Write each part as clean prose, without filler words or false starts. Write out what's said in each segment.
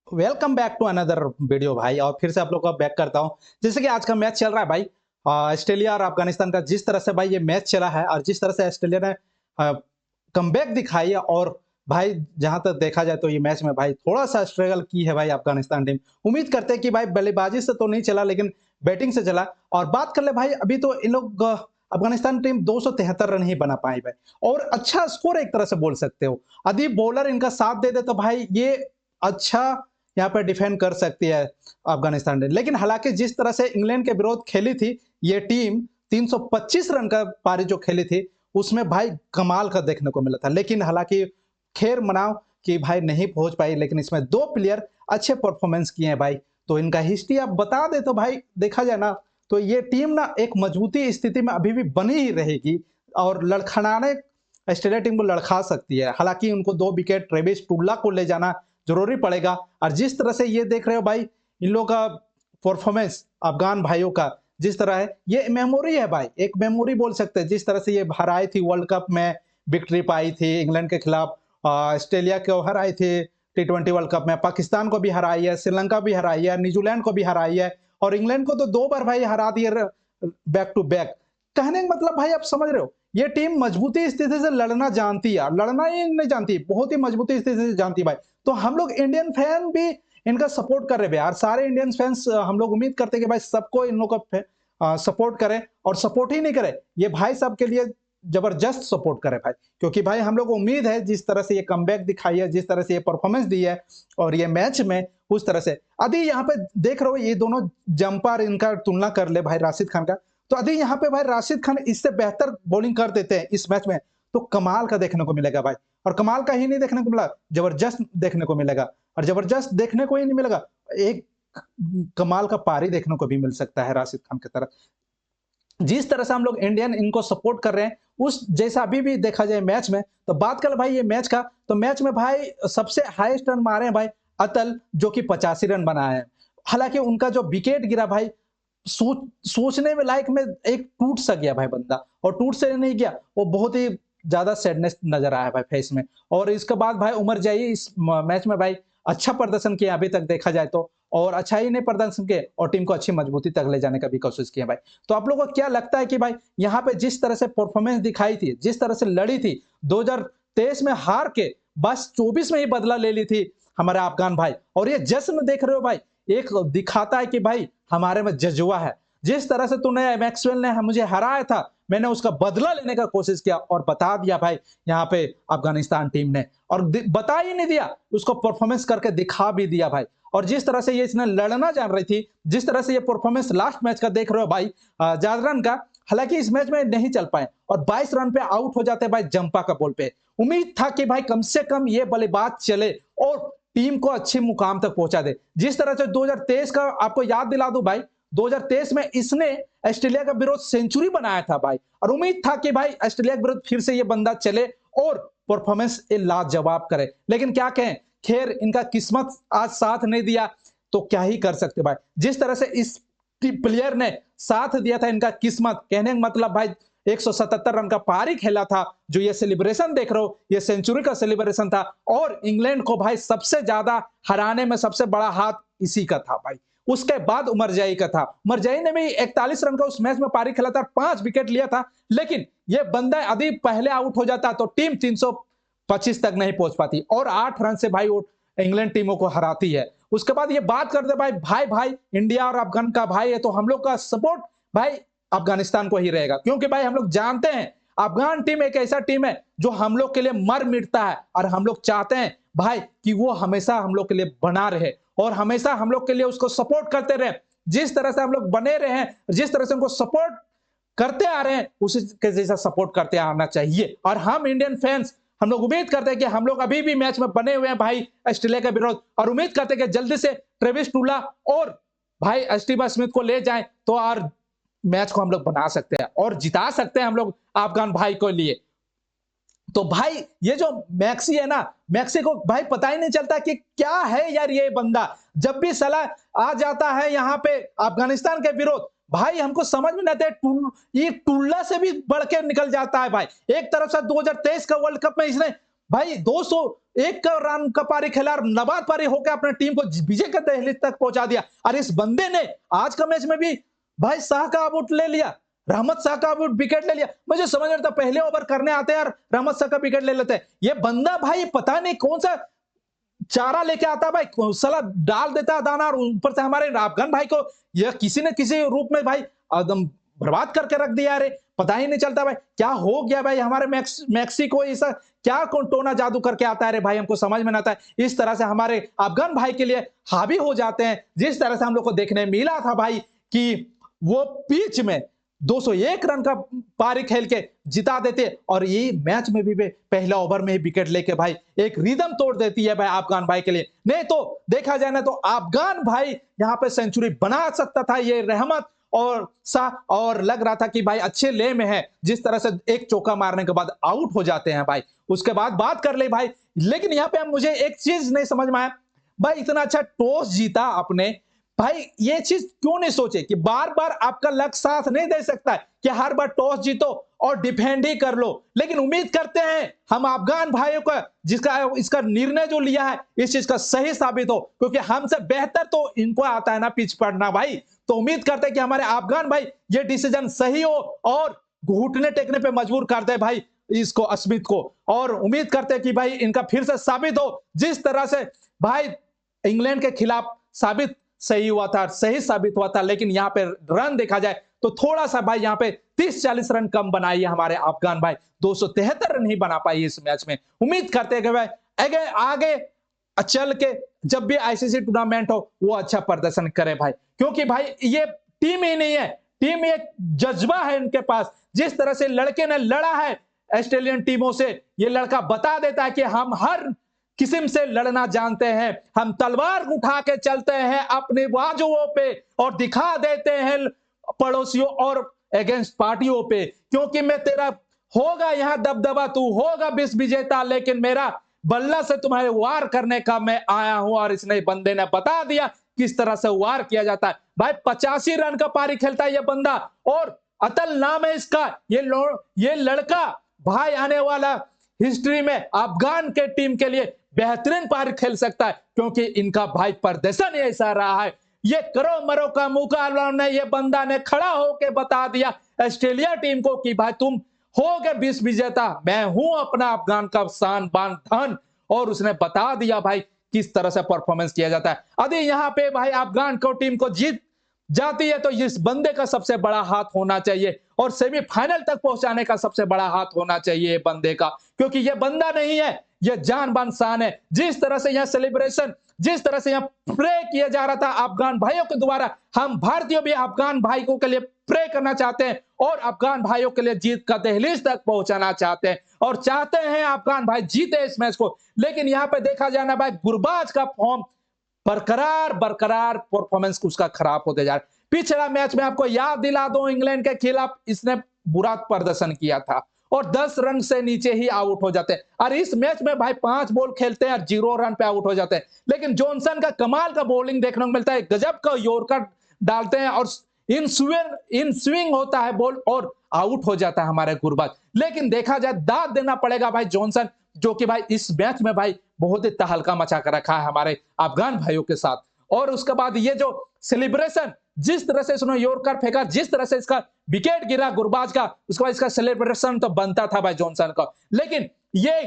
Welcome back to another video भाई। और फिर से आप लोग का बैक करता हूं। जैसे कि आज का मैच चल रहा है भाई, ऑस्ट्रेलिया और अफगानिस्तान का। जिस तरह से भाई ये मैच चला है और जिस तरह से ऑस्ट्रेलिया ने कमबैक दिखाई है, और भाई जहां तक देखा जाए तो ये मैच में भाई थोड़ा सा स्ट्रगल की है भाई अफगानिस्तान टीम। उम्मीद करते हैं कि भाई बल्लेबाजी से तो नहीं चला, लेकिन बैटिंग से चला। और बात कर ले भाई, अभी तो इन लोग अफगानिस्तान टीम 273 रन ही बना पाई भाई, और अच्छा स्कोर एक तरह से बोल सकते हो। यदि बॉलर इनका साथ दे दे तो भाई ये अच्छा यहाँ पर डिफेंड कर सकती है अफगानिस्तान टीम। लेकिन हालांकि जिस तरह से इंग्लैंड के विरोध खेली थी ये टीम, 325 रन का पारी जो खेली थी उसमें भाई कमाल का देखने को मिला था। लेकिन हालांकि खैर मनाओ कि भाई नहीं पहुंच पाई, लेकिन इसमें दो प्लेयर अच्छे परफॉर्मेंस किए हैं भाई। तो इनका हिस्ट्री आप बता दे तो भाई देखा जाए ना, तो ये टीम ना एक मजबूती स्थिति में अभी भी बनी ही रहेगी, और लड़खड़ाने ऑस्ट्रेलिया टीम को लड़खा सकती है। हालांकि उनको 2 विकेट ट्रेविस टुल्ला को ले जाना जरूरी पड़ेगा। और जिस तरह से ये देख रहे हो भाई, इन लोगों का परफॉर्मेंस अफगान भाइयों का जिस तरह है, ये मेमोरी है भाई, एक मेमोरी बोल सकते हैं। जिस तरह से ये हराई थी वर्ल्ड कप में, विक्ट्री पाई थी इंग्लैंड के खिलाफ, ऑस्ट्रेलिया को हराई थी T20 वर्ल्ड कप में, पाकिस्तान को भी हराई है, श्रीलंका भी हराई है, न्यूजीलैंड को भी हराई है, और इंग्लैंड को तो 2 बार भाई हरा दिए बैक टू बैक। कहने का मतलब भाई आप समझ रहे हो, ये टीम मजबूती स्थिति से लड़ना जानती है, लड़ना ही नहीं जानती, बहुत ही मजबूती स्थिति से जानती है भाई। तो हम लोग इंडियन फैन भी इनका सपोर्ट कर रहे हैं यार। सारे इंडियन फैंस हम लोग उम्मीद करते हैं कि भाई सबको इन लोगों का सपोर्ट करें, और सपोर्ट ही नहीं करें, ये भाई सब के लिए जबरदस्त सपोर्ट करें भाई। क्योंकि भाई हम लोग को उम्मीद है जिस तरह से ये कमबैक दिखाई है, जिस तरह से ये परफॉर्मेंस दी है, और ये मैच में उस तरह से अभी यहाँ पे देख रहे हो ये दोनों जंपर, इनका तुलना कर ले भाई राशिद खान का, तो अभी यहाँ पे भाई राशिद खान इससे बेहतर बॉलिंग कर देते हैं इस मैच में, तो कमाल का देखने को मिलेगा भाई। और कमाल का ही नहीं देखने को मिला, जबरदस्त देखने को मिलेगा। और जबरदस्त देखने को ही नहीं मिलेगा, एक कमाल का पारी देखने को भी मिल सकता है राशिद खान की तरफ। जिस तरह से हम लोग इंडियन इनको सपोर्ट कर रहे हैं, उस जैसा अभी भी देखा जाए मैच में, तो बात कर भाई ये मैच का, तो मैच में भाई सबसे हाईएस्ट रन मारे हैं भाई अतल, जो कि 85 रन बनाए हैं। हालांकि उनका जो विकेट गिरा भाई, सोचने में लायक में, एक टूट सा गया भाई बंदा, और टूट से नहीं गया, वो बहुत ही ज्यादा सैडनेस नजर आया भाई फेस में। और इसके बाद भाई उमर जाई इस मैच में भाई अच्छा प्रदर्शन किया अभी तक देखा जाए तो, और अच्छा ही नहीं प्रदर्शन किए, और टीम को अच्छी मजबूती तक ले जाने का भी कोशिश किया भाई। तो आप लोगों को क्या लगता है कि भाई यहाँ पे जिस तरह से परफॉर्मेंस दिखाई थी, जिस तरह से लड़ी थी, 2023 में हार के बस 24 में ही बदला ले ली थी हमारा अफगान भाई, और ये जश्न देख रहे हो भाई, एक दिखाता है कि भाई हमारे में जज्बा है। जिस तरह से तूने मैक्सवेल ने मुझे हराया था, मैंने उसका बदला लेने का कोशिश किया, और बता दिया भाई यहाँ पे अफगानिस्तान टीम ने, और बता ही नहीं दिया, उसको परफॉर्मेंस करके दिखा भी दिया भाई। और जिस तरह से ये इसने लड़ना जान रही थी, जिस तरह से ये परफॉर्मेंस लास्ट मैच का देख रहे हो भाई, ज्यादा रन का, हालांकि इस मैच में नहीं चल पाए, और 22 रन पे आउट हो जाते भाई जंपा का बॉल पे। उम्मीद था कि भाई कम से कम ये बल्लेबाज चले और टीम को अच्छे मुकाम तक पहुंचा दे। जिस तरह से 2023 का आपको याद दिला दूं भाई, 2023 में इसने ऑस्ट्रेलिया का विरोध सेंचुरी बनाया था भाई, और उम्मीद था कि भाई ऑस्ट्रेलिया के विरुद्ध फिर से ये बंदा चले और परफॉर्मेंस लाजवाब करे। लेकिन क्या कहें, खैर इनका किस्मत आज साथ नहीं दिया, तो क्या ही कर सकते भाई। जिस तरह से इस प्लेयर ने साथ दिया था इनका किस्मत, कहने का मतलब भाई 177 रन का पारी खेला था, जो ये सेलिब्रेशन देख रहे हो, ये सेंचुरी का सेलिब्रेशन था, और इंग्लैंड को भाई सबसे ज्यादा हराने में सबसे बड़ा हाथ इसी का था भाई। उसके बाद उमरजाई का था, उमरजाई ने भी 41 रन का उस मैच में पारी खेला था, 5 विकेट लिया था, लेकिन ये बंदा यदि पहले आउट हो जाता तो टीम 325 तक नहीं पहुंच पाती, और 8 रन से भाई वो इंग्लैंड टीमों को हराती है। उसके बाद ये बात करते भाई, भाई भाई इंडिया और अफगान का भाई है, तो हम लोग का सपोर्ट भाई अफगानिस्तान को ही रहेगा, क्योंकि भाई हम लोग जानते हैं अफगान टीम एक ऐसा टीम है जो हम लोग के लिए मर मिटता है, और हम लोग चाहते हैं भाई कि वो हमेशा हम लोग के लिए बना रहे, और हमेशा हम लोग के लिए उसको सपोर्ट करते रहे। जिस तरह से हम लोग बने रहे हैं, जिस तरह से उनको सपोर्ट करते आ रहे हैं, उसी के जैसा सपोर्ट करते आना चाहिए। और हम इंडियन फैंस हम लोग उम्मीद करते हैं कि हम लोग अभी भी मैच में बने हुए हैं भाई ऑस्ट्रेलिया के विरोध, और उम्मीद करते हैं कि जल्दी से ट्रेविस टुल्ला और भाई स्टीव स्मिथ को ले जाएं, तो और मैच को हम लोग बना सकते हैं और जिता सकते हैं हम लोग अफगान भाई को लिए। तो भाई ये जो मैक्सी है ना, मैक्सी को भाई पता ही नहीं चलता कि क्या है यार ये बंदा, जब भी सलाह आ जाता है यहाँ पे अफगानिस्तान के विरोध, भाई हमको समझ में नहीं आता, ये टुल्ला से भी बढ़ के निकल जाता है भाई। एक तरफ से 2023 का वर्ल्ड कप में इसने भाई 201 का रन का पारी खेला और नबाद पारी होकर अपने टीम को विजय के दहलीज तक पहुंचा दिया। और इस बंदे ने आज का मैच में भी भाई शाह का आउट ले लिया, रहमत शाह का विकेट ले लिया। मुझे समझ नहीं आता, पहले ओवर करने आते हैं और रहमत शाह का विकेट ले लेते हैं। ये बंदा भाई पता नहीं कौन सा चारा लेके आता भाई, साला डाल देता है दाना और ऊपर से हमारे अफगान भाई को यह किसी न किसी रूप में भाई एकदम बर्बाद करके रख दिया। अरे पता ही नहीं चलता भाई क्या हो गया भाई हमारे मैक्सिको ऐसा क्या टोना जादू करके आता है। अरे भाई हमको समझ में नहीं आता है। इस तरह से हमारे अफगान भाई के लिए हावी हो जाते हैं। जिस तरह से हम लोग को देखने मिला था भाई कि वो पिच में 201 रन का पारी खेल के जिता देते और ये मैच में भी पहला ओवर में ही विकेट लेके भाई एक रिदम तोड़ देती है भाई अफगान भाई के लिए। नहीं तो देखा जाए ना तो अफगान भाई यहां पे सेंचुरी बना सकता था ये रहमत और शाह, और लग रहा था कि भाई अच्छे ले में है। जिस तरह से एक चौका मारने के बाद आउट हो जाते हैं भाई, उसके बाद बात कर ले भाई। लेकिन यहाँ पे मुझे एक चीज नहीं समझ में आया भाई, इतना अच्छा टॉस जीता आपने भाई, ये चीज क्यों नहीं सोचे कि बार बार आपका लक साथ नहीं दे सकता है कि हर बार टॉस जीतो और डिफेंड ही कर लो। लेकिन उम्मीद करते हैं हम अफगान भाइयों का जिसका इसका निर्णय जो लिया है इस चीज का सही साबित हो, क्योंकि हमसे बेहतर तो इनको आता है ना पिच पढ़ना भाई। तो उम्मीद करते हैं कि हमारे अफगान भाई ये डिसीजन सही हो और घुटने टेकने पे मजबूर कर दे भाई इसको स्मिथ को। और उम्मीद करते हैं कि भाई इनका फिर से साबित हो, जिस तरह से भाई इंग्लैंड के खिलाफ साबित सही हुआ था, सही साबित हुआ था। लेकिन यहाँ पे रन देखा जाए तो थोड़ा सा भाई यहाँ पे 30-40 रन कम बनाई है हमारे अफगान भाई, 273 रन ही बना पाई इस मैच में। उम्मीद करते हैं कि भाई आगे आगे चल के जब भी आईसीसी टूर्नामेंट हो वो अच्छा प्रदर्शन करे भाई, क्योंकि भाई ये टीम ही नहीं है, टीम एक जज्बा है इनके पास। जिस तरह से लड़के ने लड़ा है ऑस्ट्रेलियन टीमों से, ये लड़का बता देता है कि हम हर किस्म से लड़ना जानते हैं, हम तलवार उठा के चलते हैं अपने बाजुओं पे और दिखा देते हैं पड़ोसियों और अगेंस्ट पार्टियों पे, क्योंकि मैं तेरा होगा यहां दबदबा, तू होगा विश्व विजेता, लेकिन मेरा बल्ला से तुम्हारे वार करने का मैं आया हूं। और इसने बंदे ने बता दिया किस तरह से वार किया जाता है भाई। 85 रन का पारी खेलता है ये बंदा और अतल नाम है इसका। ये लड़का भाई आने वाला हिस्ट्री में अफगान के टीम के लिए बेहतरीन पारी खेल सकता है, क्योंकि इनका भाई प्रदर्शन ऐसा रहा है। ये करो मरो का मुकाबला ने ये बंदा ने खड़ा होकर बता दिया ऑस्ट्रेलिया टीम को कि भाई तुम होगे विश्व विजेता, मैं हूं अपना अफगान का शान बान धन। और उसने बता दिया भाई किस तरह से परफॉर्मेंस किया जाता है। यदि यहाँ पे भाई अफगान को टीम को जीत जाती है तो इस बंदे का सबसे बड़ा हाथ होना चाहिए और सेमीफाइनल तक पहुंचाने का सबसे बड़ा हाथ होना चाहिए ये बंदे का, क्योंकि ये बंदा नहीं है, ये जान बान शान है। जिस तरह से यह सेलिब्रेशन, जिस तरह से यह प्रे किया जा रहा था अफगान भाइयों के द्वारा, हम भारतीय भी अफगान भाइयों के लिए प्रे करना चाहते हैं और अफगान भाइयों के लिए जीत का दहलीज तक पहुंचाना चाहते हैं और चाहते हैं अफगान भाई जीते इस मैच को। लेकिन यहाँ पे देखा जाना भाई गुरबाज का फॉर्म बरकरार परफॉर्मेंस उसका खराब होते जा रहा है। पिछला मैच में आपको याद दिला दो इंग्लैंड के खिलाफ इसने बुरा प्रदर्शन किया था और 10 रन से नीचे ही आउट हो जाते हैं। और इस मैच में भाई 5 बॉल खेलते हैं और 0 रन पे आउट हो जाते हैं। लेकिन जॉनसन का कमाल का बॉलिंग देखने को मिलता है, गजब का यॉर्कर डालते हैं और इन स्विंग होता है बॉल और आउट हो जाता है हमारे गुरबाज। लेकिन देखा जाए दाद देना पड़ेगा भाई जॉनसन, जो कि भाई इस मैच में भाई बहुत ही तहलका मचा कर रखा है हमारे अफगान भाइयों के साथ। और उसके बाद ये जो सेलिब्रेशन, जिस तरह से इसने यॉर्कर फेंका, जिस तरह से इसका विकेट गिरा गुरबाज का, उसके बाद इसका सेलिब्रेशन तो बनता था भाई जॉनसन का। लेकिन ये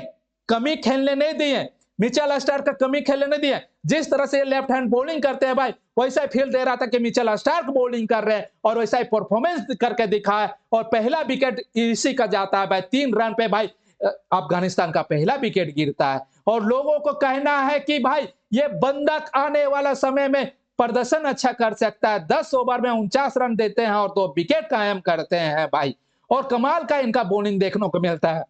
कमी खेलने नहीं दी है, मिचेल स्टार्क का कमी खेलने नहीं दिया। जिस तरह से लेफ्ट हैंड बॉलिंग करते हैं भाई वैसा ही फील दे रहा था कि मिचेल स्टार्क बॉलिंग कर रहे हैं और वैसा ही परफॉर्मेंस करके दिखाया और पहला विकेट इसी का जाता है भाई। 3 रन पे भाई अफगानिस्तान का पहला विकेट गिरता है और लोगों को कहना है कि भाई ये बंदा आने वाला समय में प्रदर्शन अच्छा कर सकता है। 10 ओवर में 49 रन देते हैं और 2 विकेट कायम करते हैं भाई, और कमाल का इनका बॉलिंग देखने को मिलता है।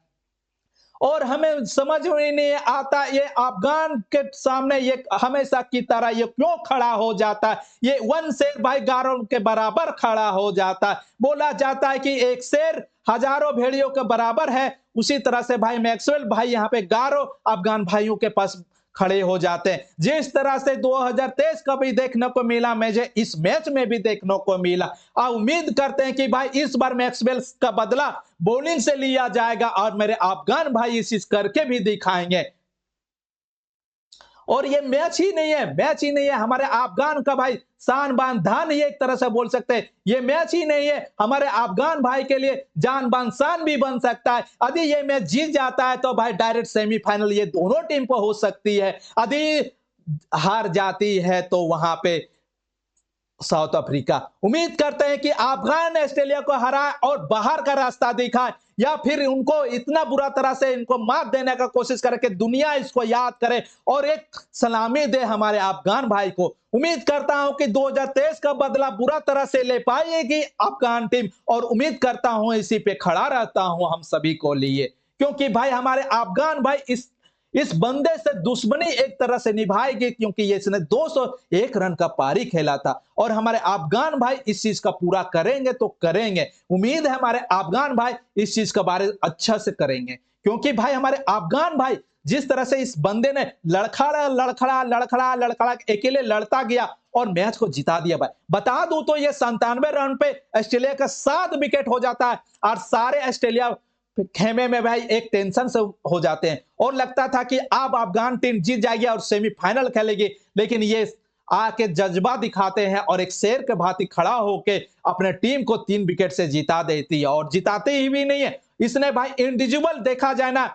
और हमें समझ में नहीं आता ये अफगान के सामने ये हमेशा की तरह ये क्यों खड़ा हो जाता है। ये 1 शेर भाई गारों के बराबर खड़ा हो जाता है। बोला जाता है कि 1 शेर हजारों भेड़ियों के बराबर है, उसी तरह से भाई मैक्सवेल भाई यहाँ पे गारो अफगान भाइयों के पास खड़े हो जाते हैं। जिस तरह से 2023 का भी देखने को मिला, मुझे इस मैच में भी देखने को मिला। उम्मीद करते हैं कि भाई इस बार मैक्सवेल का बदला बॉलिंग से लिया जाएगा और मेरे अफगान भाई इस चीज करके भी दिखाएंगे। और ये मैच ही नहीं है, मैच ही नहीं है, हमारे अफगान का भाई शान बान धान, ये एक तरह से बोल सकते हैं। ये मैच ही नहीं है, हमारे अफगान भाई के लिए जान बान शान भी बन सकता है। यदि ये मैच जीत जाता है तो भाई डायरेक्ट सेमीफाइनल ये दोनों टीम को हो सकती है। यदि हार जाती है तो वहां पे साउथ अफ्रीका। उम्मीद करते हैं कि अफगान ऑस्ट्रेलिया को हराए और बाहर का रास्ता दिखाए, या फिर उनको इतना बुरा तरह से इनको मात देने का कोशिश करे कि दुनिया इसको याद करे और एक सलामी दे हमारे अफगान भाई को। उम्मीद करता हूं कि 2023 का बदला बुरा तरह से ले पाएगी अफगान टीम, और उम्मीद करता हूं इसी पे खड़ा रहता हूं हम सभी को लिए, क्योंकि भाई हमारे अफगान भाई इस बंदे से दुश्मनी एक तरह से निभाएगी, क्योंकि ये इसने 201 रन का पारी खेला था और हमारे अफगान भाई इस चीज का पूरा करेंगे तो करेंगे। उम्मीद है हमारे अफगान भाई इस चीज का बारे अच्छा से करेंगे, क्योंकि भाई हमारे अफगान भाई जिस तरह से इस बंदे ने लड़खड़ा लड़खड़ा लड़खड़ा लड़खड़ा अकेले लड़ता गया और मैच को जिता दिया। भाई बता दूं तो ये 97 रन पे ऑस्ट्रेलिया का 7 विकेट हो जाता है और सारे ऑस्ट्रेलिया खेमे में भाई एक टेंशन से हो जाते हैं और लगता था कि अब अफगान टीम जीत जाएगी और सेमीफाइनल खेलेगी, लेकिन ये आके जज्बा दिखाते हैं और एक शेर के भांति खड़ा होके अपने टीम को 3 विकेट से जिता देती है। और जिताते ही भी नहीं है, इसने भाई इंडिविजुअल देखा जाए ना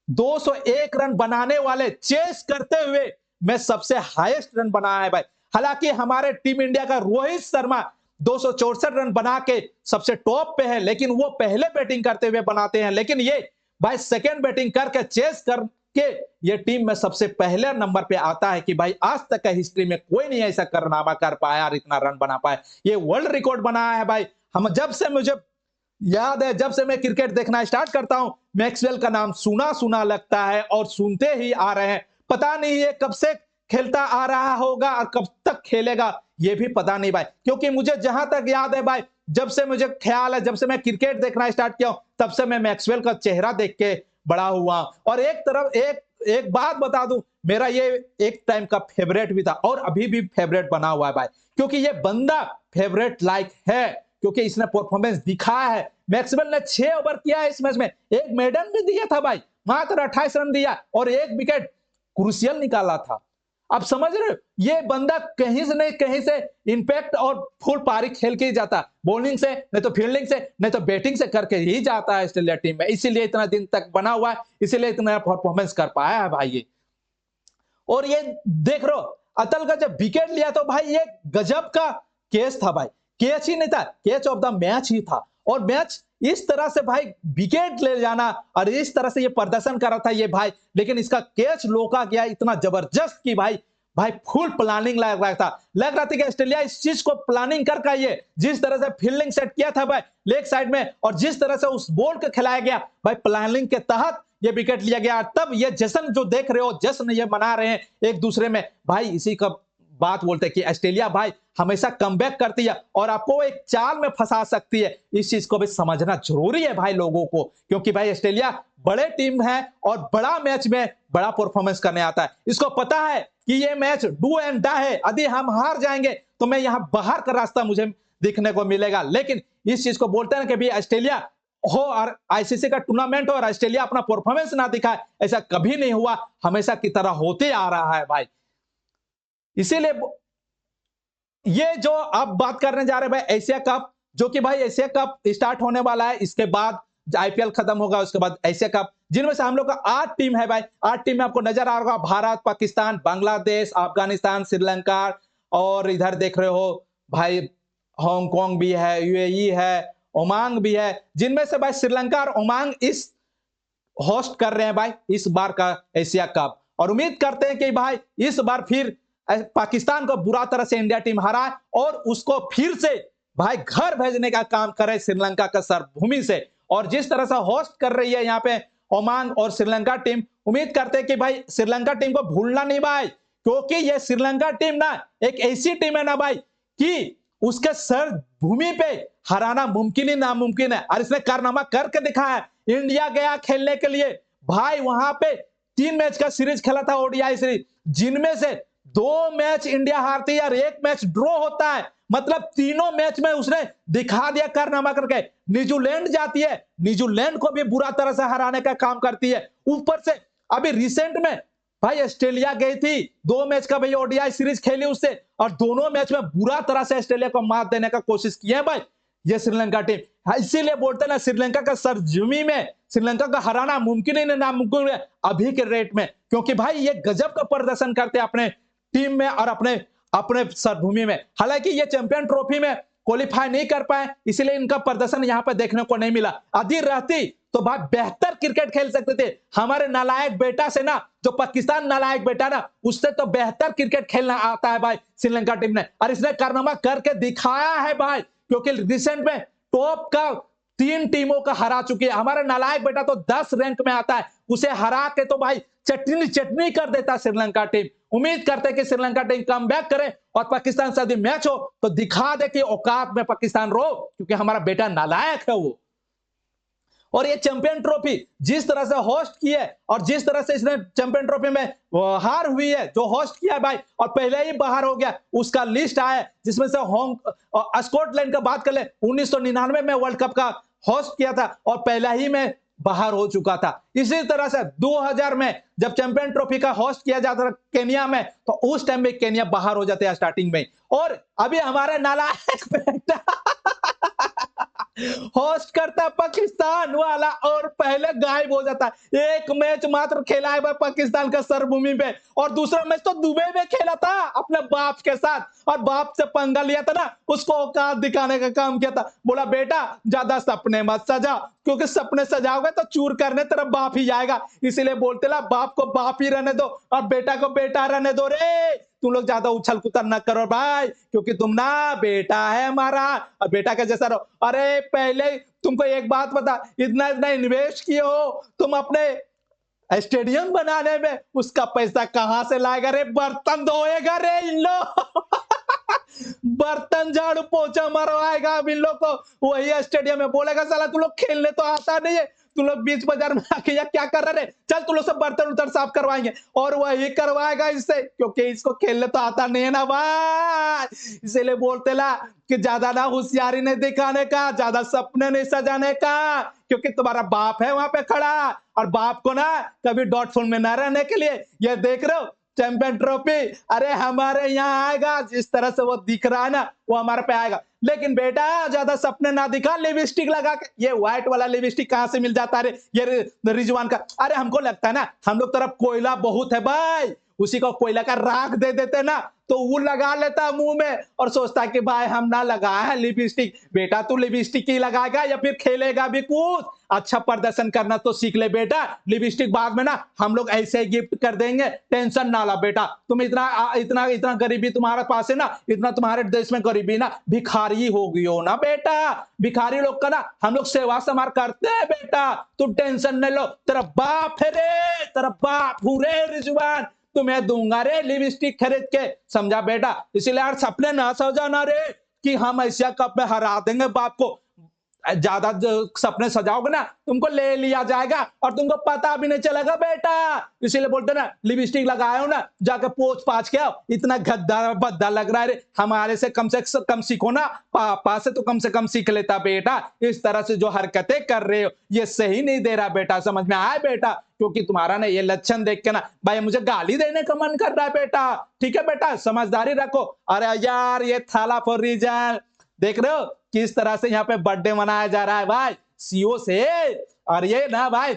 201 रन बनाने वाले चेस करते हुए में सबसे हाईएस्ट रन बनाया है भाई। हालांकि हमारे टीम इंडिया का रोहित शर्मा 264 रन बना के सबसे टॉप पे है, लेकिन वो पहले बैटिंग करते हुए बनाते हैं, लेकिन ये भाई सेकंड बैटिंग करके चेस करके ये टीम में सबसे पहले नंबर पे आता है कि भाई आज तक का हिस्ट्री में कोई नहीं ऐसा कारनामा कर पाया और इतना रन बना पाया। ये वर्ल्ड रिकॉर्ड बनाया है भाई। हम जब से मुझे याद है, जब से मैं क्रिकेट देखना स्टार्ट करता हूं, मैक्सवेल का नाम सुना सुना लगता है और सुनते ही आ रहे हैं। पता नहीं ये कब से खेलता आ रहा होगा और कब तक खेलेगा ये भी पता नहीं भाई, क्योंकि मुझे जहां तक याद है भाई, जब से मुझे ख्याल है, जब से मैं क्रिकेट देखना स्टार्ट किया तब से मैं मैक्सवेल का चेहरा देख के बड़ा हुआ। और एक बात बता दूं, मेरा ये एक टाइम का फेवरेट भी था और अभी भी फेवरेट बना हुआ है भाई, क्योंकि ये बंदा फेवरेट लाइक है, क्योंकि इसने परफॉर्मेंस दिखाया है। मैक्सवेल ने 6 ओवर किया है इस मैच में, एक मेडन भी दिया था भाई, मात्र 28 रन दिया और एक विकेट क्रूशियल निकाला था। आप समझ रहे हो, ये बंदा कहीं से नहीं कहीं से इंपैक्ट और फुल पारी खेल के ही जाता, बॉलिंग से नहीं तो फील्डिंग से नहीं तो बैटिंग से करके ही जाता है ऑस्ट्रेलिया टीम में, इसीलिए इतना दिन तक बना हुआ है, इसीलिए इतना परफॉर्मेंस कर पाया है भाई ये। और ये देख रहे हो अतल का जब विकेट लिया तो भाई ये गजब का कैच था भाई, कैच ही नहीं था, कैच ऑफ द मैच ही था। और मैच इस तरह से भाई विकेट ले जाना और इस तरह से ये प्रदर्शन कर रहा था ये भाई, लेकिन इसका कैच रोका गया इतना जबरदस्त कि भाई फुल प्लानिंग लग रहा था कि ऑस्ट्रेलिया इस चीज को प्लानिंग कर ये जिस तरह से फील्डिंग सेट किया था भाई लेग साइड में और जिस तरह से उस बॉल को खिलाया गया भाई प्लानिंग के तहत ये विकेट लिया गया। तब ये जश्न जो देख रहे हो, जश्न ये मना रहे हैं एक दूसरे में भाई, इसी का बात बोलते हैं कि ऑस्ट्रेलिया भाई हमेशा कमबैक करती है और आपको एक चाल में फंसा सकती है। इस चीज को भी समझना जरूरी है भाई लोगों को, क्योंकि भाई ऑस्ट्रेलिया बड़े टीम है और बड़ा मैच में बड़ा परफॉर्मेंस करने आता है। इसको पता है कि ये मैच डू एंड डा है, यदि हम हार जाएंगे तो मैं यहां बाहर का रास्ता मुझे दिखने को मिलेगा। लेकिन इस चीज को बोलते हैं कि भी ऑस्ट्रेलिया हो और आईसीसी का टूर्नामेंट हो और ऑस्ट्रेलिया अपना परफॉर्मेंस ना दिखाए, ऐसा कभी नहीं हुआ, हमेशा की तरह होते आ रहा है भाई। इसीलिए ये जो आप बात करने जा रहे हैं भाई एशिया कप, जो कि भाई एशिया कप स्टार्ट होने वाला है, इसके बाद आईपीएल खत्म होगा, उसके बाद एशिया कप, जिनमें से हम लोग का 8 टीम है भाई। 8 टीम में आपको नजर आ रहा होगा, भारत, पाकिस्तान, बांग्लादेश, अफगानिस्तान, श्रीलंका और इधर देख रहे हो भाई हांगकांग भी है, यूएई है, ओमान भी है, जिनमें से भाई श्रीलंका और ओमान इस होस्ट कर रहे हैं भाई इस बार का एशिया कप। और उम्मीद करते हैं कि भाई इस बार फिर पाकिस्तान को बुरा तरह से इंडिया टीम हराए और उसको फिर से भाई घर भेजने का काम करे श्रीलंका का सरभूमि से। और जिस तरह से होस्ट कर रही है यहाँ पे ओमान और श्रीलंका टीम, उम्मीद करते हैं कि भाई श्रीलंका टीम को भूलना नहीं भाई, क्योंकि ये श्रीलंका टीम ना एक ऐसी टीम है ना भाई कि उसके सर भूमि पे हराना मुमकिन ही नामुमकिन है, और इसने कारनामा करके दिखाया है। इंडिया गया खेलने के लिए भाई, वहां पे 3 मैच का सीरीज खेला था, ओडीआई सीरीज, जिनमें से 2 मैच इंडिया हारती है और 1 मैच ड्रॉ होता है। मतलब तीनों मैच में उसने दिखा दिया कारनामा करके। न्यूजीलैंड जाती है, न्यूजीलैंड को भी बुरा तरह से हराने का काम करती है। ऊपर से अभी रिसेंट में भाई ऑस्ट्रेलिया गई थी, 2 मैच का भाई ओडीआई सीरीज खेली उससे, और दोनों मैच में बुरा तरह से ऑस्ट्रेलिया को मात देने का कोशिश किया है भाई ये श्रीलंका टीम। इसीलिए बोलते हैं ना, श्रीलंका का सरजमी में श्रीलंका का हराना मुमकिन ही नहीं, नामुमकिन है अभी के रेट में, क्योंकि भाई ये गजब का प्रदर्शन करते हैं अपने टीम में और अपने अपने सरभूमि में। हालांकि ये चैंपियन ट्रॉफी में क्वालिफाई नहीं कर पाए, इसलिए इनका प्रदर्शन यहां पर देखने को नहीं मिला। यदि रहती तो भाई बेहतर क्रिकेट खेल सकते थे। हमारे नालायक बेटा से ना, जो पाकिस्तान नालायक बेटा ना, उससे तो बेहतर क्रिकेट खेलना आता है भाई श्रीलंका टीम ने, और इसने कारनामा करके दिखाया है भाई। क्योंकि रिसेंट में टॉप का 3 टीमों का हरा चुकी है। हमारा नालायक बेटा तो 10 रैंक में आता है, उसे हरा के तो भाई चटनी चटनी कर देता श्रीलंका टीम। उम्मीद करते हैं कि श्रीलंका टीम कम बैक करे और पाकिस्तान से यदि मैच हो तो दिखा दे कि औकात में पाकिस्तान रो, क्योंकि हमारा बेटा नालायक है वो। और ये चैंपियन ट्रॉफी जिस तरह से होस्ट की है और जिस तरह से इसने चैंपियन ट्रॉफी में हार हुई है, जो होस्ट किया है भाई और पहले ही बाहर हो गया, उसका लिस्ट आया है जिसमें से स्कॉटलैंड का बात कर ले, 1999 में वर्ल्ड कप का होस्ट किया था और पहला ही में बाहर हो चुका था। इसी तरह से 2000 में जब चैंपियन ट्रॉफी का होस्ट किया जाता था केनिया में, तो उस टाइम में केनिया बाहर हो जाते हैं स्टार्टिंग में। और अभी हमारे नालायक बेटा होस्ट करता पाकिस्तान वाला और पहले गायब हो जाता। एक मैच मात्र खेला है पाकिस्तान का सरभूमि पे, और दूसरा मैच तो दुबई में खेला था अपने बाप के साथ, और बाप से पंगा लिया था ना, उसको औकात दिखाने का काम किया था। बोला बेटा ज्यादा सपने मत सजाओ, क्योंकि सपने सजाओगे तो चूर करने तेरा बाप ही जाएगा। इसीलिए बोलते ला बाप को बाप ही रहने दो और बेटा को बेटा रहने दो रे। तुम लोग ज्यादा उछल कुतर न करो भाई, क्योंकि तुम ना बेटा है हमारा और बेटा के जैसा रहो। अरे पहले तुमको एक बात बता, इतना इतना इन्वेस्ट किए हो तुम अपने स्टेडियम बनाने में, उसका पैसा कहां से लाएगा रे? बर्तन धोएगा रे इन लोग बर्तन झाड़ू पोछा मरवाएगा अब इन लोग को, वही स्टेडियम में बोलेगा साला तू लोग खेलने तो आता नहीं है, तू लोग बीच बाजार में आके या क्या कर रहे, चल तू लोग सब बर्तन उधर साफ करवाएंगे, और वही करवाएगा इससे, क्योंकि इसको खेलने तो आता नहीं है ना भाई। इसीलिए बोलते ला कि ज्यादा ना होशियारी नहीं दिखाने का, ज्यादा सपने नहीं सजाने का, क्योंकि तुम्हारा बाप है वहां पे खड़ा, और बाप को ना कभी डॉटफुल में ना रहने के लिए ये देख रहे हो चैंपियन ट्रॉफी, अरे हमारे यहाँ आएगा। जिस तरह से वो दिख रहा है ना, वो हमारे पे आएगा। लेकिन बेटा ज्यादा सपने ना दिखा, लिपस्टिक लगा के, ये व्हाइट वाला लिपस्टिक कहां से मिल जाता है ये रिजवान का? अरे हमको लगता है ना हम लोग तरफ कोयला बहुत है भाई, उसी को कोयला का राख दे देते ना, तो वो लगा लेता मुंह में और सोचता कि भाई हम ना लगाए हैं लिपस्टिक। बेटा तू लिपस्टिक ही लगाएगा या फिर खेलेगा भी कुछ? अच्छा प्रदर्शन करना तो सीख ले बेटा, लिपस्टिक बाद में ना हम लोग ऐसे ही गिफ्ट कर देंगे, टेंशन ना ला बेटा। तुम इतना इतना इतना गरीबी तुम्हारे पास है ना, इतना तुम्हारे देश में गरीबी ना, भिखारी हो गई हो ना बेटा। भिखारी लोग का ना हम लोग सेवा समार करते हैं बेटा, तुम टेंशन नहीं लो। तेरा बाप है रे, तेरा बाप हूँ रे रिजवान, तुम्हें दूंगा रे लिपस्टिक खरीद के, समझा बेटा? इसीलिए यार सपने ना सजाना रे कि हम एशिया कप में हरा देंगे बाप को। ज्यादा सपने सजाओगे ना तुमको ले लिया जाएगा और तुमको पता भी नहीं चलेगा बेटा। इसीलिए बोलते ना लिपस्टिक लगाए हो ना, जाकर पोछ पाछ के आओ, इतना गद्दा बद्दा लग रहा है रे। हमारे से कम सीखो ना, पापा से तो कम से कम सीख लेता बेटा। इस तरह से जो हरकतें कर रहे हो ये सही नहीं दे रहा बेटा, समझ में आया बेटा? क्योंकि तुम्हारा ना ये लक्षण देख के ना भाई मुझे गाली देने का मन कर रहा है बेटा। ठीक है बेटा, समझदारी रखो। अरे यार ये थाला फॉर रीजन देख रहे हो किस तरह से यहाँ पे बर्थडे मनाया जा रहा है भाई सीओ से। और ये ना भाई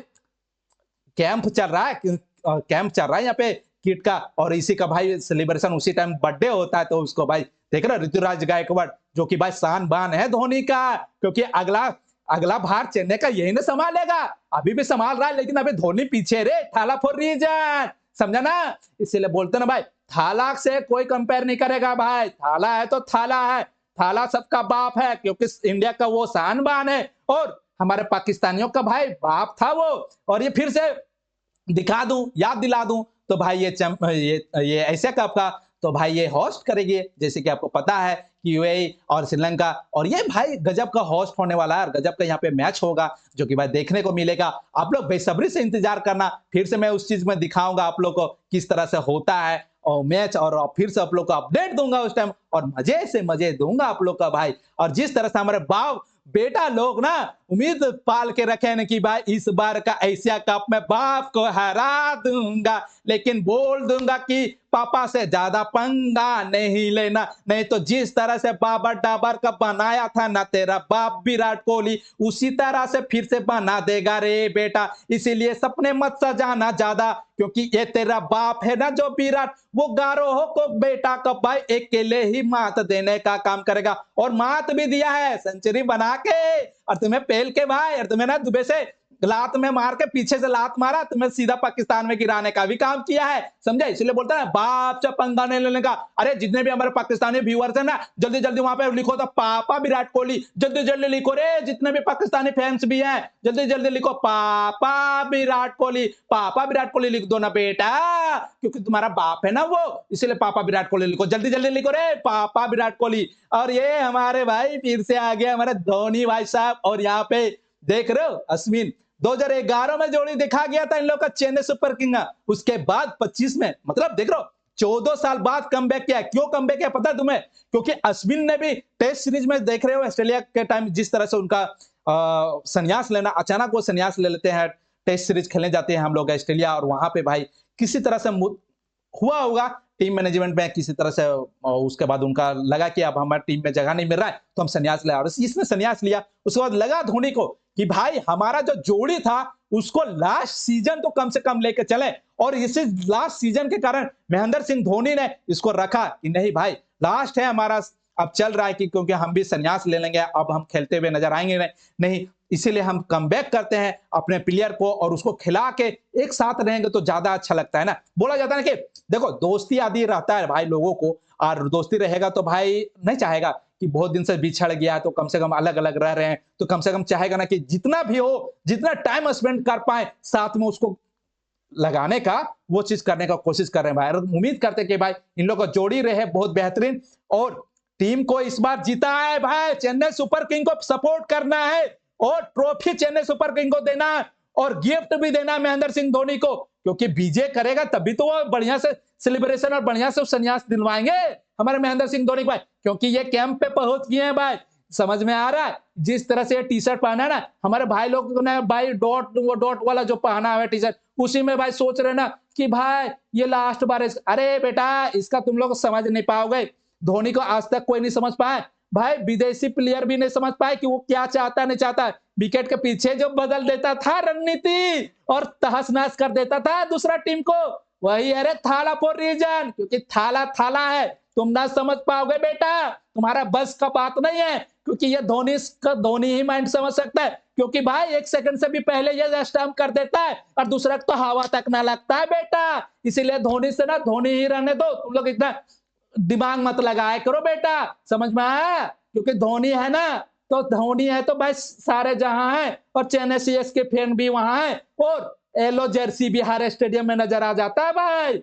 कैंप चल रहा है, कैंप चल रहा है यहाँ पे किट का, और इसी का भाई सेलिब्रेशन उसी टाइम बर्थडे होता है, तो उसको भाई देख रहे हो ऋतुराज गायकवाड़ जो कि भाई शान बान है धोनी का, क्योंकि अगला भार चेन्नई का यही ना संभालेगा, अभी भी संभाल रहा है, लेकिन अभी धोनी पीछे रे, थाला फॉर रीजन, समझा ना? इसीलिए बोलते ना भाई थाला से कोई कंपेयर नहीं करेगा भाई, थाला है तो थाला है, थाला सबका बाप है, क्योंकि इंडिया का वो शान बान है और हमारे पाकिस्तानियों का भाई बाप था वो। और ये फिर से दिखा दूं, याद दिला दूं तो भाई ये एशिया कप का तो भाई ये होस्ट करेगी, जैसे कि आपको पता है कि यूएई और श्रीलंका, और ये भाई गजब का होस्ट होने वाला है और गजब का यहाँ पे मैच होगा जो कि भाई देखने को मिलेगा। आप लोग बेसब्री से इंतजार करना, फिर से मैं उस चीज में दिखाऊंगा आप लोग को किस तरह से होता है और मैच, और फिर से आप लोग को अपडेट दूंगा उस टाइम और मजे से मजे दूंगा आप लोग का भाई। और जिस तरह से हमारे बाप बेटा लोग ना उम्मीद पाल के रखे न कि भाई इस बार का एशिया कप में बाप को हरा दूंगा, लेकिन बोल दूंगा कि पापा से ज्यादा पंगा नहीं लेना, नहीं तो जिस तरह से बाबर डाबर का बनाया था ना तेरा बाप विराट कोहली, उसी तरह से फिर से बना देगा रे बेटा। इसीलिए सपने मत सजाना ज्यादा, क्योंकि ये तेरा बाप है ना जो विराट, वो गारोह को बेटा का भाई अकेले ही मात देने का काम करेगा, और मात भी दिया है सेंचुरी बना के। और तुम्हें पेल के भाई, और तुम्हें ना दुबे से लात में मार के पीछे से लात मारा, तुम्हें सीधा पाकिस्तान में गिराने का भी काम किया है, समझे। इसलिए बोलता है बाप से पंगा नहीं लेने का। अरे जितने भी हमारे पाकिस्तानी व्यूअर्स है ना, जल्दी जल्दी वहां पे लिखो तो पापा विराट कोहली, जल्दी जल्दी लिखो रे, जितने भी पाकिस्तानी फैंस भी हैं जल्दी जल्दी लिखो पापा विराट कोहली, पापा विराट कोहली लिख दो ना बेटा, क्योंकि तुम्हारा बाप है ना वो, इसलिए पापा विराट कोहली लिखो, जल्दी जल्दी लिखो रे पापा विराट कोहली। और ये हमारे भाई फिर से आ गया हमारे धोनी भाई साहब, और यहाँ पे देख रहे हो अश्विन 2011 में जोड़ी दिखा गया था इन लोग का चेन्नई सुपर किंग, उसके बाद 25 में, मतलब देख रहे हो 14 साल बाद कमबैक किया। क्यों कमबैक किया पता है तुम्हें? क्योंकि अश्विन ने भी टेस्ट सीरीज में देख रहे हो ऑस्ट्रेलिया के टाइम जिस तरह से उनका संन्यास लेना, अचानक वो संन्यास ले लेते हैं, टेस्ट सीरीज खेलने जाते हैं हम लोग ऑस्ट्रेलिया, और वहां पे भाई किसी तरह से हुआ होगा टीम मैनेजमेंट में किसी तरह से, उसके बाद उनका लगा कि अब हमारी टीम में जगह नहीं मिल रहा है तो हम संन्यास ले, और इसने संन्यास लिया। उसके बाद लगा धोनी को कि भाई हमारा जो जोड़ी था उसको लास्ट सीजन तो कम से कम लेके चले, और इसी लास्ट सीजन के कारण महेंद्र सिंह धोनी ने इसको रखा कि नहीं भाई लास्ट है हमारा, अब चल रहा है कि क्योंकि हम भी संन्यास ले लेंगे, अब हम खेलते हुए नजर आएंगे नहीं, इसीलिए हम कमबैक करते हैं अपने प्लेयर को और उसको खिला के एक साथ रहेंगे तो ज्यादा अच्छा लगता है ना। बोला जाता है ना कि देखो दोस्ती आदि रहता है भाई लोगों को, और दोस्ती रहेगा तो भाई नहीं चाहेगा कि बहुत दिन से बिछड़ गया है तो कम से कम अलग अलग रह रहे हैं, तो कम से कम चाहेगा ना कि जितना भी हो, जितना टाइम स्पेंड कर पाए साथ में उसको लगाने का, वो चीज करने का कोशिश कर रहे हैं भाई। और उम्मीद करते हैं कि भाई इन लोगों का जोड़ी रहे बहुत बेहतरीन, और टीम को इस बार जीता है भाई, चेन्नई सुपर किंग को सपोर्ट करना है और ट्रॉफी चेन्नई सुपर किंग को देना है, और गिफ्ट भी देना है महेंद्र सिंह धोनी को, क्योंकि विजय करेगा तभी तो वो बढ़िया से सेलिब्रेशन और बढ़िया से संन्यास दिलवाएंगे हमारे महेंद्र सिंह धोनी भाई, क्योंकि ये कैंप पे पहुंच गए हैं भाई। समझ में आ रहा है? जिस तरह से ये टी शर्ट पहना है ना हमारे भाई लोग ने भाई, वो डॉट वाला जो पहना है टी शर्ट, उसी में भाई सोच रहे ना कि भाई ये लास्ट बार अरे बेटा इसका तुम लोग समझ नहीं पाओगे, धोनी को आज तक कोई नहीं समझ पाए भाई, विदेशी प्लेयर भी नहीं समझ पाए कि वो क्या चाहता नहीं चाहता। विकेट के पीछे जो बदल देता था रणनीति और तहस नहस कर देता था दूसरा टीम को, वही अरे थाला फॉर रीजन, क्योंकि थाला थाला है, तुम ना समझ पाओगे बेटा, तुम्हारा बस का बात नहीं है, क्योंकि ये धोनी ही माइंड समझ सकता है, क्योंकि भाई एक सेकंड से भी पहले ये स्टंप कर देता है और दूसरा तो हवा तक ना लगता है बेटा। इसीलिए धोनी से ना धोनी ही रहने दो, तुम लोग इतना दिमाग मत लगाया करो बेटा, समझ में आया? क्योंकि धोनी है ना, तो धोनी है तो भाई सारे जहां है, और चेन्नई सीएसके फैन भी वहां है, और येलो जर्सी भी हर स्टेडियम में नजर आ जाता है भाई।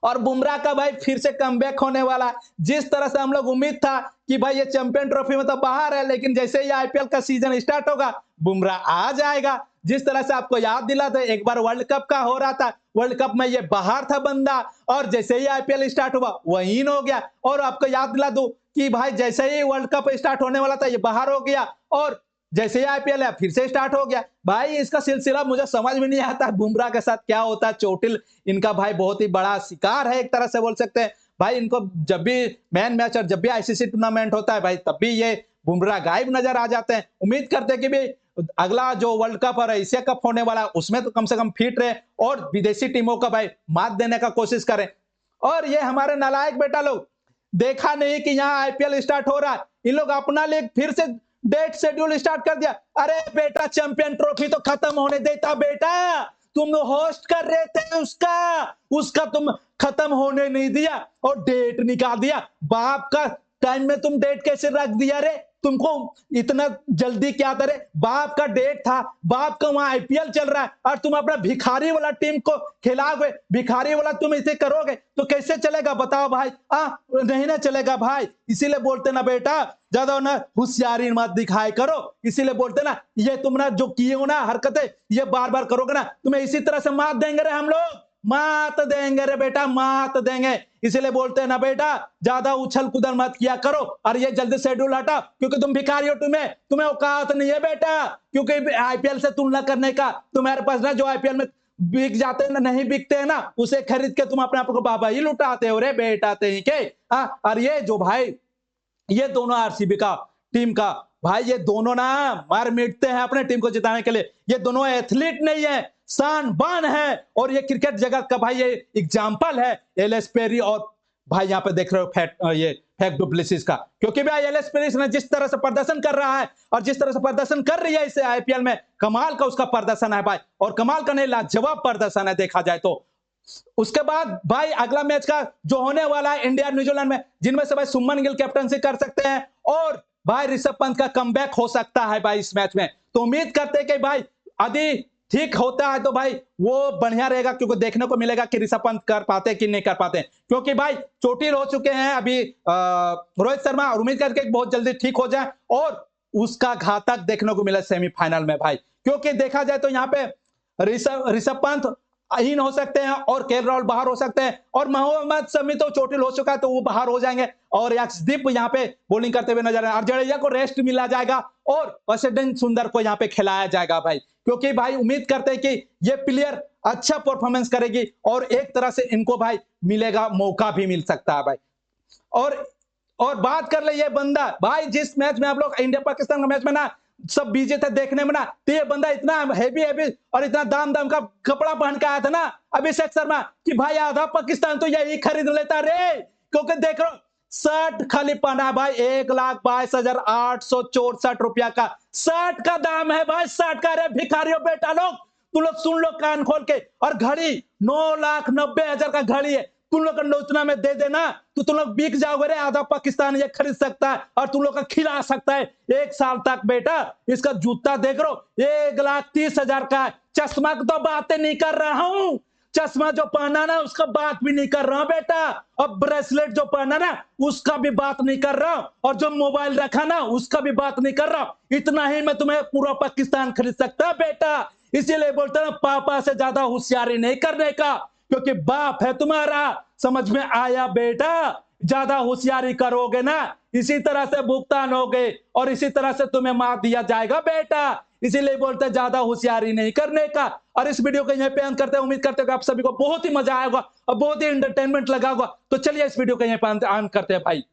और बुमराह का भाई फिर से कमबैक होने वाला, जिस तरह से हम लोग उम्मीद था कि भाई ये चैंपियन ट्रॉफी में तो बाहर है, लेकिन जैसे ही आईपीएल का सीजन स्टार्ट होगा बुमराह आ जाएगा। जिस तरह से आपको याद दिला दे एक बार वर्ल्ड कप का हो रहा था, वर्ल्ड कप में ये बाहर था बंदा, और जैसे ही आईपीएल स्टार्ट हुआ वही हो गया। और आपको याद दिला दूं कि भाई जैसे ही वर्ल्ड कप स्टार्ट होने वाला था ये बाहर हो गया, और जैसे ही आईपीएल है फिर से स्टार्ट हो गया। भाई इसका सिलसिला मुझे समझ में नहीं आता बुमराह के साथ क्या होता है। चोटिल इनका भाई बहुत ही बड़ा शिकार है एक तरह से बोल सकते हैं भाई। इनको जब भी मैन मैच और जब भी आईसीसी टूर्नामेंट होता है भाई तब भी ये बुमराह गायब नजर आ जाते हैं। उम्मीद करते हैं कि भी अगला जो वर्ल्ड कप और एशिया कप होने वाला उसमें तो कम से कम फिट रहे और विदेशी टीमों का भाई मात देने का कोशिश करें। और ये हमारे नालायक बेटा लोग देखा नहीं कि यहाँ आईपीएल स्टार्ट हो रहा है, इन लोग अपना लीग फिर से डेट शेड्यूल स्टार्ट कर दिया। अरे बेटा चैंपियन ट्रॉफी तो खत्म होने देता बेटा, तुम होस्ट कर रहे थे उसका तुम खत्म होने नहीं दिया और डेट निकाल दिया। बाप का टाइम में तुम डेट कैसे रख दिया रे? तुमको इतना जल्दी क्या करे, बाप का डेट था, बाप का वहां आईपीएल चल रहा है और तुम अपना भिखारी वाला टीम को खिलाओगे, भिखारी वाला तुम इसे करोगे तो कैसे चलेगा बताओ भाई। नहीं ना चलेगा भाई। इसीलिए बोलते ना बेटा ज्यादा ना होशियारी मत दिखाए करो, इसीलिए बोलते ना ये तुम ना जो किए हो ना हरकतें ये बार बार करोगे ना तुम्हें इसी तरह से मात देंगे रे हम लोग, मात देंगे रे बेटा, मात देंगे। इसीलिए बोलते हैं ना बेटा ज्यादा उछल कूदल मत किया करो और ये जल्दी शेड्यूल हटाओ क्योंकि तुम भिखारी हो, तुम्हें औकात नहीं है बेटा, क्योंकि आईपीएल से तुलना करने का तुम्हारे पास ना जो आईपीएल में बिक जाते हैं ना नहीं बिकते हैं ना उसे खरीद के तुम अपने आप को बाबा ही लुटाते हो रे बेटा ते के। और ये जो भाई ये दोनों आरसीबी का टीम का भाई ये दोनों ना मार मिटते हैं अपने टीम को जिताने के लिए, ये दोनों एथलीट नहीं है शान बान है और ये क्रिकेट जगत का भाई ये एग्जाम्पल है एलिस पेरी और भाई यहाँ पे देख रहे हो ये फैफ डु प्लेसिस का, क्योंकि भाई एलिस पेरी ने जिस तरह से प्रदर्शन कर रहा है और जिस तरह से प्रदर्शन कर रही है इसे आईपीएल में कमाल का उसका प्रदर्शन है भाई, और कमाल का नहीं लाजवाब प्रदर्शन है देखा जाए तो। उसके बाद भाई अगला मैच का जो होने वाला है इंडिया न्यूजीलैंड में, जिनमें से भाई सुमन गिल कैप्टनसी कर सकते हैं और भाई ऋषभ पंत का कमबैक हो सकता है भाई इस मैच में, तो उम्मीद करते हैं कि भाई यदि ठीक होता है तो भाई वो बढ़िया रहेगा क्योंकि देखने को मिलेगा कि ऋषभ पंत कर पाते कि नहीं कर पाते, क्योंकि भाई चोटिल हो चुके हैं अभी रोहित शर्मा, और उम्मीद करके बहुत जल्दी ठीक हो जाए और उसका घातक देखने को मिले सेमीफाइनल में भाई, क्योंकि देखा जाए तो यहाँ पे ऋषभ पंत हीन हो सकते हैं और केएल राहुल बाहर हो सकते हैं और मोहम्मद शमी तो चोटिल हो चुका है तो वो बाहर हो जाएंगे और यशदीप यहाँ पे बॉलिंग करते हुए नजर आए और जडेजा को रेस्ट मिला जाएगा और वशिंगटन सुंदर को यहाँ पे खिलाया जाएगा भाई, क्योंकि भाई उम्मीद करते हैं कि ये प्लेयर अच्छा परफॉर्मेंस करेगी और एक तरह से इनको भाई मिलेगा मौका भी मिल सकता है भाई। और बात कर ले ये बंदा भाई जिस मैच में आप लोग इंडिया पाकिस्तान का मैच में ना सब बीजे थे देखने में ना, तो ये बंदा इतना हैवी और इतना दाम का कपड़ा पहन के आया था ना अभिषेक शर्मा कि भाई आधा पाकिस्तान तो यही खरीद लेता रे, क्योंकि देख लो शर्ट खाली पहना है भाई 1,22,864 रुपया का शर्ट का दाम है भाई, शर्ट का। रे भिखारियों बेटा लोग तुम लोग सुन लो कान खोल के, और घड़ी 9,90,000 का घड़ी है, तुम लोग का नोचना में दे देना तो तुम लोग बिक जाओगे रे, आधा पाकिस्तान ये खरीद सकता है और तुम लोग का खिला सकता है 1 साल तक बेटा। इसका जूता देख रो 1,30,000 का है, चश्मा की तो बातें नहीं कर रहा हूं, चश्मा जो पहना ना उसका बात भी नहीं कर रहा हूं बेटा, और ब्रेसलेट जो पहना ना उसका भी बात नहीं कर रहा हूं, और जो मोबाइल रखा ना उसका भी बात नहीं कर रहा हूं, इतना ही मैं तुम्हें पूरा पाकिस्तान खरीद सकता है बेटा। इसीलिए बोलते ना पापा से ज्यादा होशियारी नहीं करने का, क्योंकि बाप है तुम्हारा, समझ में आया बेटा। ज्यादा होशियारी करोगे ना इसी तरह से भुगतान होगे और इसी तरह से तुम्हें मार दिया जाएगा बेटा, इसीलिए बोलते हैं ज्यादा होशियारी नहीं करने का। और इस वीडियो को यहीं पे अंत करते हैं, उम्मीद करते हैं कि आप सभी को बहुत ही मजा आएगा और बहुत ही एंटरटेनमेंट लगा होगा, तो चलिए इस वीडियो को यहीं पे अंत करते हैं भाई।